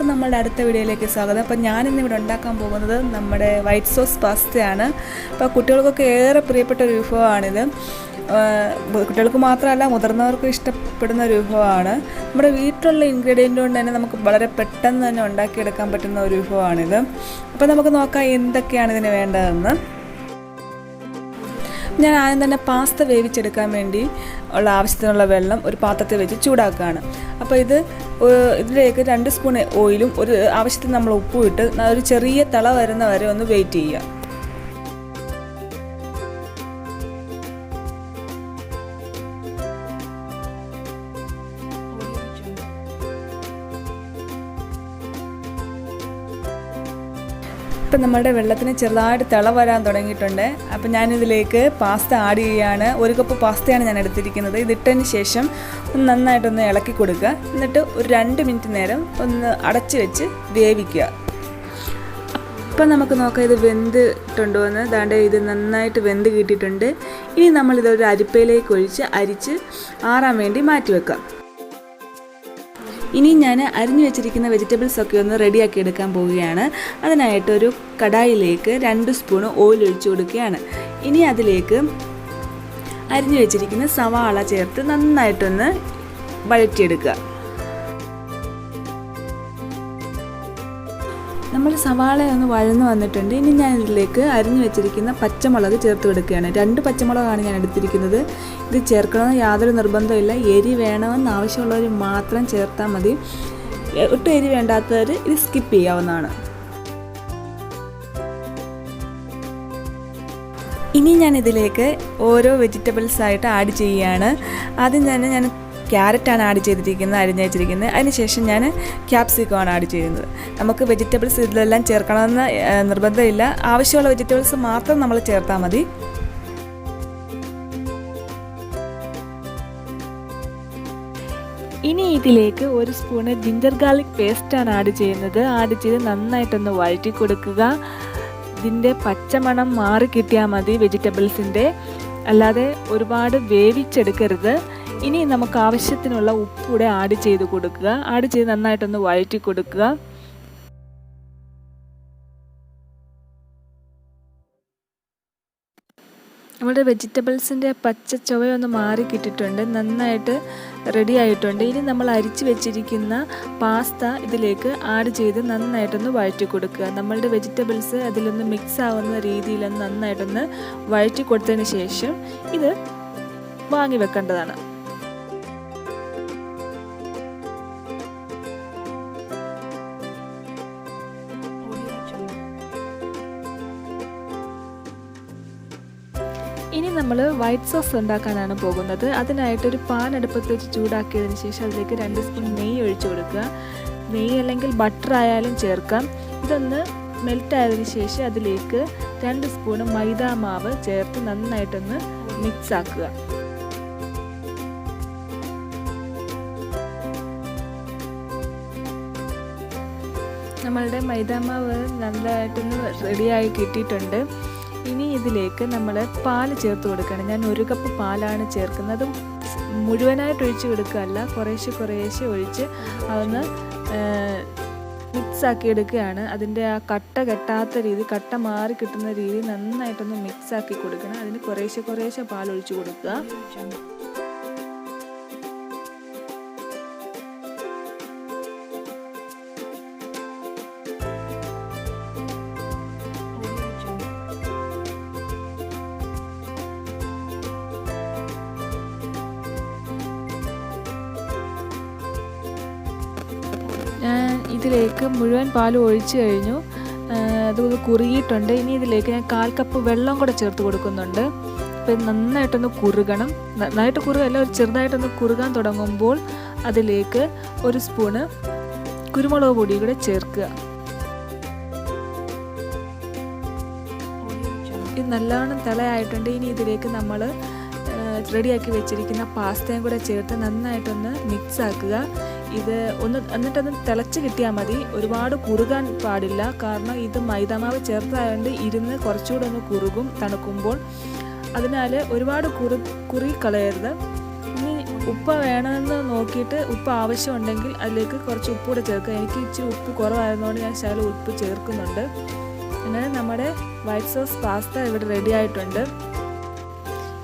എല്ലാവർക്കും നമ്മുടെ അടുത്ത വീഡിയോയിലേക്ക് സ്വാഗതം. അപ്പോൾ ഞാനിന്നിവിടെ ഉണ്ടാക്കാൻ പോകുന്നത് നമ്മുടെ വൈറ്റ് സോസ് പാസ്തയാണ്. അപ്പോൾ കുട്ടികൾക്കൊക്കെ ഏറെ പ്രിയപ്പെട്ട ഒരു വിഭവമാണിത്. കുട്ടികൾക്ക് മാത്രമല്ല മുതിർന്നവർക്കും ഇഷ്ടപ്പെടുന്ന ഒരു വിഭവമാണ്. നമ്മുടെ വീട്ടിലുള്ള ഇൻഗ്രീഡിയൻ്റ് കൊണ്ട് തന്നെ നമുക്ക് വളരെ പെട്ടെന്ന് തന്നെ ഉണ്ടാക്കിയെടുക്കാൻ പറ്റുന്ന ഒരു വിഭവമാണിത്. അപ്പോൾ നമുക്ക് നോക്കാം എന്തൊക്കെയാണ് ഇതിന് വേണ്ടതെന്ന്. ഞാൻ ആദ്യം തന്നെ പാസ്ത വേവിച്ചെടുക്കാൻ വേണ്ടി ഉള്ള ആവശ്യത്തിനുള്ള വെള്ളം ഒരു പാത്രത്തിൽ വെച്ച് ചൂടാക്കുകയാണ്. അപ്പോൾ ഇതിലേക്ക് 2 സ്പൂൺ ഓയിലും ഒരു ആവശ്യത്തിന് നമ്മൾ ഉപ്പും ഇട്ട് ഒരു ചെറിയ തിള വരുന്ന വരെ ഒന്ന് വെയിറ്റ് ചെയ്യുക. ഇപ്പം നമ്മുടെ വെള്ളത്തിന് ചെറുതായിട്ട് തിള വരാൻ തുടങ്ങിയിട്ടുണ്ട്. അപ്പം ഞാനിതിലേക്ക് പാസ്ത ആഡ് ചെയ്യുകയാണ്. 1 കപ്പ് പാസ്തയാണ് ഞാൻ എടുത്തിരിക്കുന്നത്. ഇതിട്ടതിന് ശേഷം ഒന്ന് നന്നായിട്ടൊന്ന് ഇളക്കി കൊടുക്കുക. എന്നിട്ട് ഒരു 2 മിനിറ്റ് നേരം ഒന്ന് അടച്ച് വെച്ച് വേവിക്കുക. അപ്പം നമുക്ക് നോക്കാം ഇത് വെന്തിട്ടുണ്ടോ എന്ന്. ദാണ്ട് ഇത് നന്നായിട്ട് വെന്ത് കിട്ടിയിട്ടുണ്ട്. ഇനി നമ്മളിതൊരു അരിപ്പയിലേക്ക് ഒഴിച്ച് അരിച്ച് ആറാൻ വേണ്ടി മാറ്റി വെക്കാം. ഇനി ഞാൻ അരിഞ്ഞു വെച്ചിരിക്കുന്ന വെജിറ്റബിൾസൊക്കെ ഒന്ന് റെഡിയാക്കി എടുക്കാൻ പോവുകയാണ്. അതിനായിട്ടൊരു കടായിലേക്ക് 2 സ്പൂൺ ഓയിൽ ഒഴിച്ചു കൊടുക്കുകയാണ്. ഇനി അതിലേക്ക് അരിഞ്ഞു വെച്ചിരിക്കുന്ന സവാള ചേർത്ത് നന്നായിട്ടൊന്ന് വഴറ്റിയെടുക്കുക. നമ്മൾ സവാള ഒന്ന് വഴന്നു വന്നിട്ടുണ്ട്. ഇനി ഞാൻ ഇതിലേക്ക് അരിഞ്ഞു വെച്ചിരിക്കുന്ന പച്ചമുളക് ചേർത്ത് കൊടുക്കുകയാണ്. 2 പച്ചമുളകാണ് ഞാൻ എടുത്തിരിക്കുന്നത്. ഇത് ചേർക്കണമെന്ന് യാതൊരു നിർബന്ധമില്ല. എരി വേണമെന്ന് ആവശ്യമുള്ളവർ മാത്രം ചേർത്താൽ മതി. ഒട്ടും എരി വേണ്ടാത്തവർ ഇത് സ്കിപ്പ് ചെയ്യാവുന്നതാണ്. ഇനി ഞാൻ ഇതിലേക്ക് ഓരോ വെജിറ്റബിൾസായിട്ട് ആഡ് ചെയ്യുകയാണ്. ആദ്യം തന്നെ ഞാൻ ക്യാരറ്റാണ് ആഡ് ചെയ്തിരിക്കുന്നത്, അരിഞ്ഞ് വെച്ചിരിക്കുന്നത്. അതിനുശേഷം ഞാൻ ക്യാപ്സിക്കമാണ് ആഡ് ചെയ്യുന്നത്. നമുക്ക് വെജിറ്റബിൾസ് ഇതിലെല്ലാം ചേർക്കണമെന്ന് നിർബന്ധമില്ല. ആവശ്യമുള്ള വെജിറ്റബിൾസ് മാത്രം നമ്മൾ ചേർത്താൽ മതി. ഇനി ഇതിലേക്ക് 1 സ്പൂണ് ജിഞ്ചർ ഗാർലിക് പേസ്റ്റാണ് ആഡ് ചെയ്യുന്നത്. ആഡ് ചെയ്ത് നന്നായിട്ടൊന്ന് വഴറ്റി കൊടുക്കുക. ഇതിൻ്റെ പച്ചമണം മാറി കിട്ടിയാൽ മതി വെജിറ്റബിൾസിൻ്റെ, അല്ലാതെ ഒരുപാട് വേവിച്ചെടുക്കരുത്. ഇനി നമുക്ക് ആവശ്യത്തിനുള്ള ഉപ്പ് കൂടെ ആഡ് ചെയ്ത് കൊടുക്കുക. ആഡ് ചെയ്ത് നന്നായിട്ടൊന്ന് വഴറ്റി കൊടുക്കുക. നമ്മുടെ വെജിറ്റബിൾസിൻ്റെ പച്ച ചുവയൊന്ന് മാറി കിട്ടിയിട്ടുണ്ട്. നന്നായിട്ട് റെഡി ആയിട്ടുണ്ട്. ഇനി നമ്മൾ അരിച്ച് വെച്ചിരിക്കുന്ന പാസ്ത ഇതിലേക്ക് ആഡ് ചെയ്ത് നന്നായിട്ടൊന്ന് വഴറ്റി കൊടുക്കുക. നമ്മളുടെ വെജിറ്റബിൾസ് അതിലൊന്ന് മിക്സ് ആവുന്ന രീതിയിലൊന്ന് നന്നായിട്ടൊന്ന് വഴറ്റി കൊടുത്തതിന് ശേഷം ഇത് വാങ്ങി വെക്കേണ്ടതാണ്. ഇനി നമ്മൾ വൈറ്റ് സോസ് ഉണ്ടാക്കാനാണ് പോകുന്നത്. അതിനായിട്ടൊരു പാൻ അടുപ്പത്ത് വെച്ച് ചൂടാക്കിയതിന് ശേഷം അതിലേക്ക് 2 സ്പൂൺ നെയ്യ് ഒഴിച്ചു കൊടുക്കുക. നെയ്യ് അല്ലെങ്കിൽ ബട്ടർ ആയാലും ചേർക്കാം. ഇതൊന്ന് മെൽറ്റ് ആയതിനു ശേഷം അതിലേക്ക് 2 സ്പൂൺ മൈദാ മാവ് ചേർത്ത് നന്നായിട്ടൊന്ന് മിക്സ് ആക്കുക. നമ്മളുടെ മൈദാ മാവ് നല്ലതായിട്ടൊന്ന് റെഡിയായി കിട്ടിയിട്ടുണ്ട്. ഇനി ഇതിലേക്ക് നമ്മൾ പാൽ ചേർത്ത് കൊടുക്കണം. ഞാൻ 1 കപ്പ് പാലാണ് ചേർക്കുന്നത്. മുഴുവനായിട്ട് ഒഴിച്ച് കൊടുക്കുകയല്ല, കുറേശ്ശെ ഒഴിച്ച് അതൊന്ന് മിക്സാക്കി എടുക്കുകയാണ്. അതിൻ്റെ ആ കട്ട കെട്ടാത്ത രീതി, കട്ട മാറി കിട്ടുന്ന രീതി നന്നായിട്ടൊന്ന് മിക്സാക്കി കൊടുക്കണം. അതിന് കുറേശ്ശെ പാൽ ഒഴിച്ച് കൊടുക്കുക. ഞാൻ ഇതിലേക്ക് മുഴുവൻ പാലും ഒഴിച്ചു കഴിഞ്ഞു. അത് കുറുകിയിട്ടുണ്ട്. ഇനി ഇതിലേക്ക് ഞാൻ 1/4 കപ്പ് വെള്ളം കൂടെ ചേർത്ത് കൊടുക്കുന്നുണ്ട്. അപ്പം നന്നായിട്ടൊന്ന് കുറുകണം. നന്നായിട്ട് കുറുകല്ല, ഒരു ചെറുതായിട്ടൊന്ന് കുറുകാൻ തുടങ്ങുമ്പോൾ അതിലേക്ക് 1 സ്പൂണ് കുരുമുളക് പൊടി കൂടെ ചേർക്കുക. ഇത് നല്ലോണം തിളയായിട്ടുണ്ട്. ഇനി ഇതിലേക്ക് നമ്മൾ റെഡിയാക്കി വെച്ചിരിക്കുന്ന പാസ്തയും കൂടെ ചേർത്ത് നന്നായിട്ടൊന്ന് മിക്സ് ആക്കുക. ഇത് എന്നിട്ടൊന്ന് തിളച്ച് കിട്ടിയാൽ മതി. ഒരുപാട് കുറുകാൻ പാടില്ല. കാരണം ഇത് മൈദാമാവ് ചേർത്തായതുകൊണ്ട് ഇരുന്ന് കുറച്ചുകൂടെ ഒന്ന് കുറുകും തണുക്കുമ്പോൾ. അതിനാൽ ഒരുപാട് കുറുകി കളയരുത്. ഇനി ഉപ്പ് വേണമെന്ന് നോക്കിയിട്ട് ഉപ്പ് ആവശ്യമുണ്ടെങ്കിൽ അതിലേക്ക് കുറച്ച് ഉപ്പ് കൂടെ ചേർക്കുക. എനിക്ക് ഇച്ചിരി ഉപ്പ് കുറവായതുകൊണ്ട് ഞാൻ ശകലം ഉപ്പ് ചേർക്കുന്നുണ്ട്. അങ്ങനെ നമ്മുടെ വൈറ്റ് സോസ് പാസ്ത ഇവിടെ റെഡി ആയിട്ടുണ്ട്.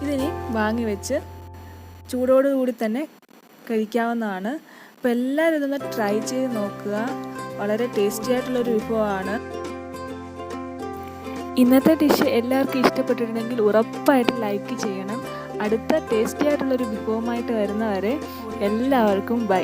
ഇതിനി വാങ്ങി വെച്ച് ചൂടോടുകൂടി തന്നെ കഴിക്കാവുന്നതാണ്. അപ്പോൾ എല്ലാവരും ഇതൊന്ന് ട്രൈ ചെയ്ത് നോക്കുക. വളരെ ടേസ്റ്റി ആയിട്ടുള്ളൊരു വിഭവമാണ്. ഇന്നത്തെ ഡിഷ് എല്ലാവർക്കും ഇഷ്ടപ്പെട്ടിട്ടുണ്ടെങ്കിൽ ഉറപ്പായിട്ട് ലൈക്ക് ചെയ്യണം. അടുത്ത ടേസ്റ്റി ആയിട്ടുള്ളൊരു വിഭവമായിട്ട് വരുന്നവരെ എല്ലാവർക്കും ബൈ.